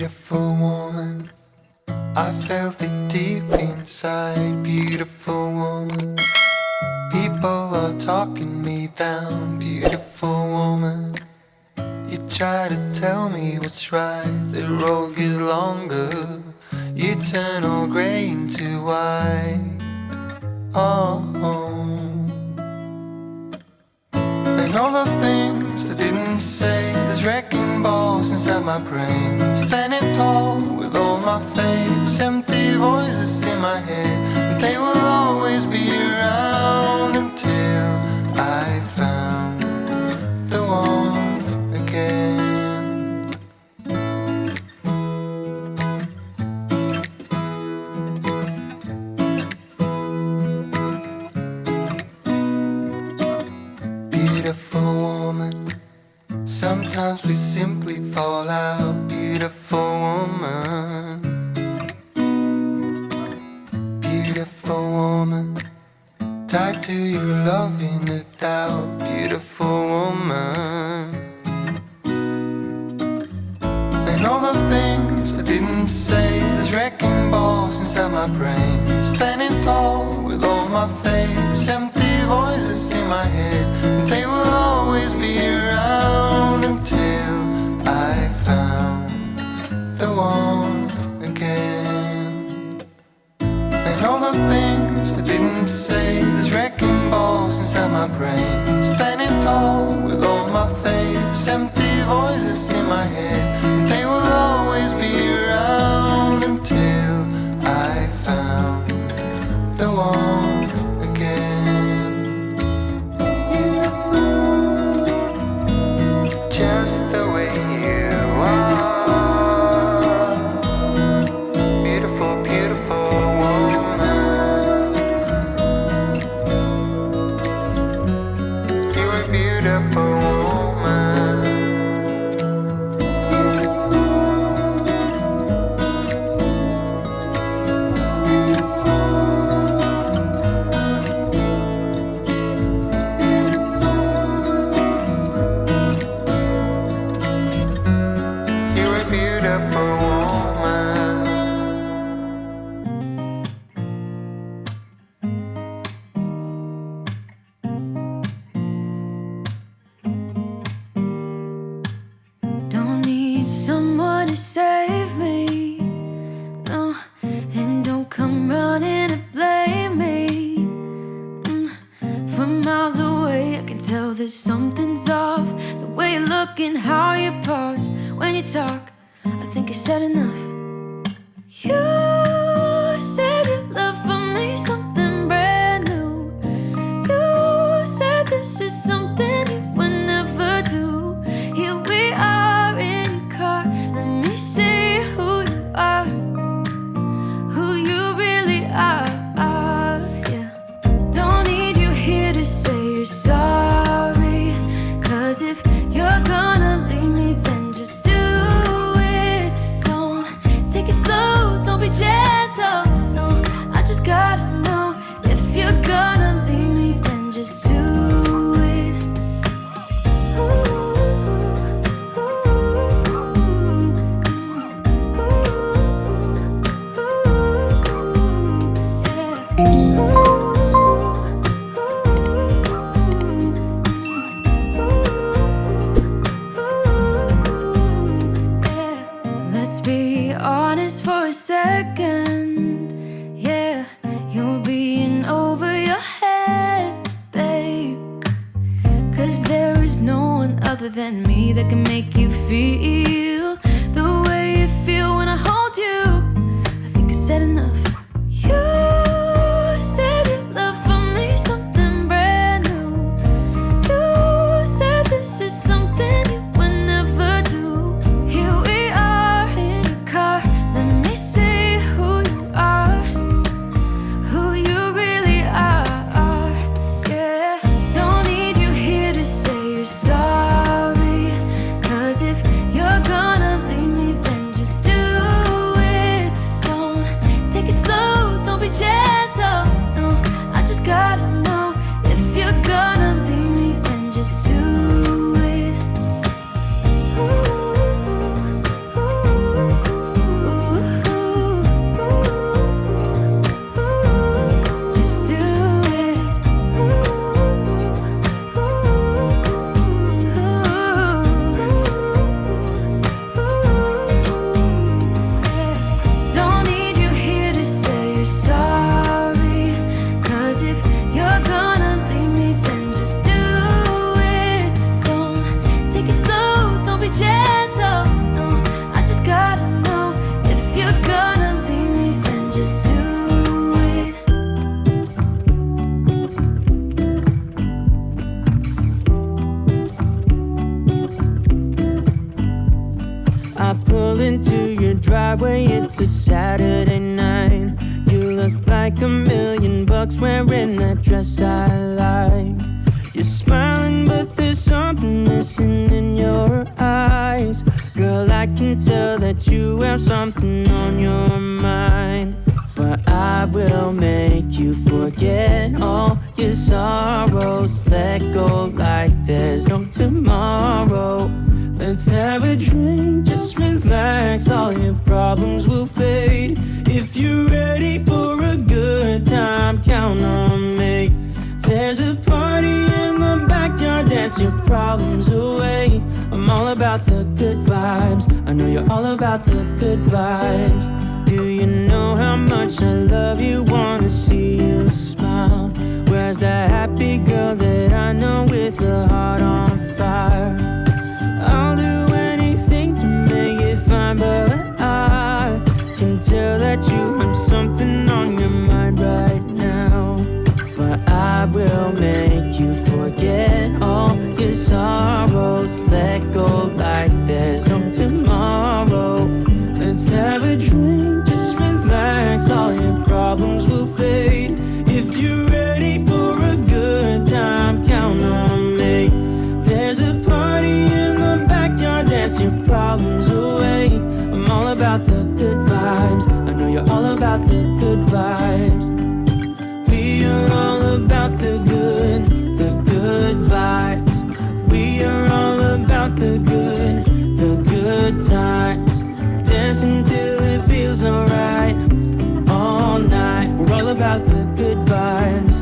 Beautiful woman, I felt it deep inside. Beautiful woman, people are talking me down. Beautiful woman, you try to tell me what's right. The road gets longer, you turn all grey into white. Oh, and all the things I didn't say, there's wrecking balls inside my brain. Standing tall with all my faith, empty voices in my head, and they will always be around until I found the one again. Beautiful woman, sometimes we simply fall out. Beautiful woman, beautiful woman, tied to your love in a doubt. Beautiful woman, and all the things I didn't say, there's wrecking balls inside my brain. Standing tall with all my faith, empty voices in my head, and they will always be around until I found the one again. And all the things I didn't say, there's wrecking balls inside my brain. Standing tall with all my faith, empty voices in my head, and they will always be around until I found the one again. Just the way you are. Beautiful, beautiful woman. You're a beautiful woman. You're a beautiful woman. Don't need someone to save me, no, and don't come running to blame me. From miles away I can tell that something's off. The way you look and how you pause when you talk, I think I said enough. You said your love for me something brand new. You said this is something you would never do. Here we are in your car, let me see who you are, who you really are, yeah. Don't need you here to say you're sorry, 'cause if you're gonna leave me, then just do it. Don't take it slow, don't be gentle, no, I just gotta know. If you're gonna leave me, then just do it. Let's be honest for a second, yeah. You're being over your head, babe, 'cause there is no one other than me that can make you feel the way you feel when I hold you. I think I said enough. You said your love for me something brand new. You said this is something you would never do. Here we are in your car, let me see who you are, who you really are, yeah. Don't need you here to say you're sorry, 'cause if you're gonna into your driveway, it's a Saturday night. You look like $1,000,000 wearing that dress I like. You're smiling, but there's something missing in your eyes. Girl, I can tell that you have something on your mind. But I will make you forget all your sorrows. Let go like there's no tomorrow. Let's have a drink, just relax, all your problems will fade. If you're ready for a good time, count on me. There's a party in the backyard, dance your problems away. I'm all about the good vibes, I know you're all about the good vibes. Do you know how much I love you, wanna see you smile? Where's that happy girl that I know with a heart on fire? I'll do anything to make it fine, but I can tell that you have something on your mind right now. But I will make you forget all your sorrows. Let go like there's no tomorrow. Let's have a drink, just relax, all your problems will fade. If you're ready for a good time, count on me. There's a party in the backyard, dance your problems away. I'm all about the good vibes, I know you're all about the good vibes. We are all about the good vibes. We are all about the good times. Dance until it feels alright, all night. We're all about the good vibes,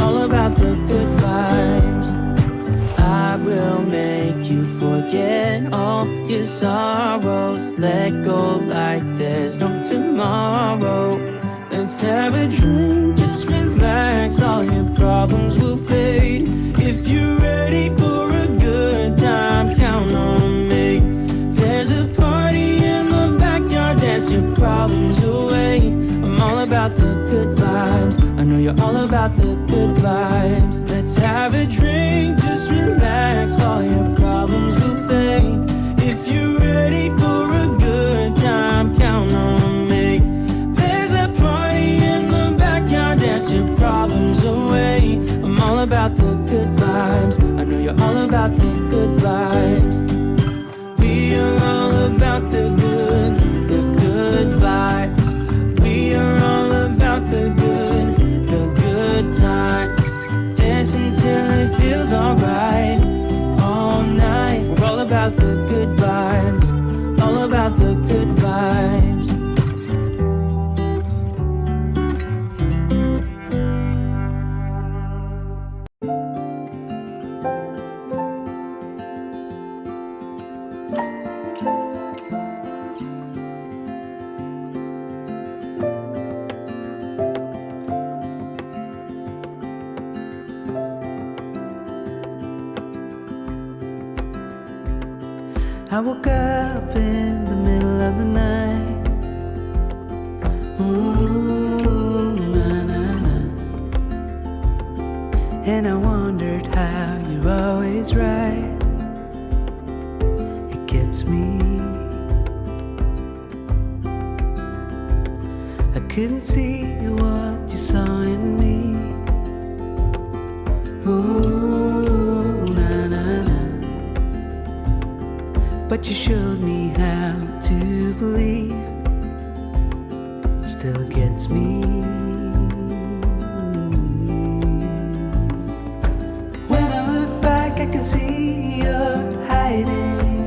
all about the good vibes. I will make you forget all your sorrows. Let go like there's no tomorrow. Let's have a drink, just relax, all your problems will fade. If you're ready for a good time, count on me. There's a party in the backyard, dance your problems away. I'm all about the good vibes, I know you're all about the good vibes. Let's have a drink, just relax, all your problems will fade. If you're ready for a good time, count on me. There's a party in the backyard, dance your problems away. I'm all about the good vibes, I know you're all about the good vibes. We are all about the good vibes. We are all about the good times. Dance until it feels alright, all night. We're all about the good vibes, all about the good vibes. I woke up in the middle of the night. Ooh, na, na, na. And I wondered how you're always right. It gets me. I couldn't see what you saw in me. Ooh, na, na, na. But you showed me how to believe. Still gets me. When I look back, I can see you're hiding,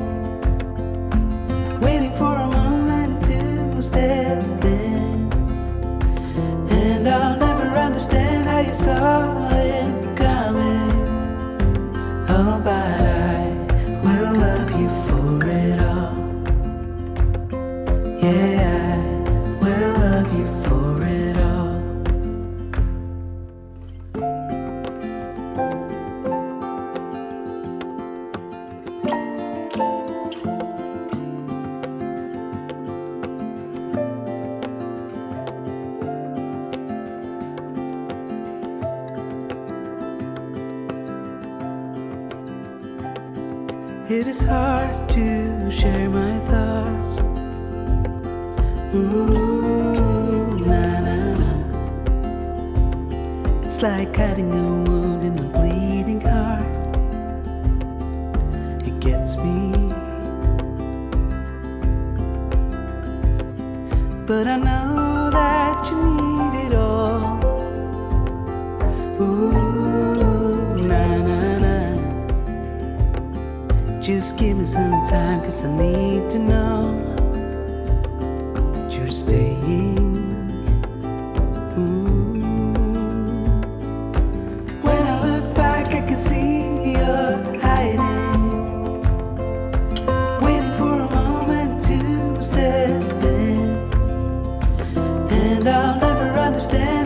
waiting for a moment to step in. And I'll never understand how you saw it coming. Oh, but I will love you for it all. Yeah, I will love you for it all. It is hard to share my thoughts Ooh, na na na. It's like cutting a wound in a bleeding heart. It gets me. But I know that you need it all. Ooh, na na na. Just give me some time, 'cause I need to know that you're staying. Ooh. When I look back, I can see you're hiding, waiting for a moment to step in. And I'll never understand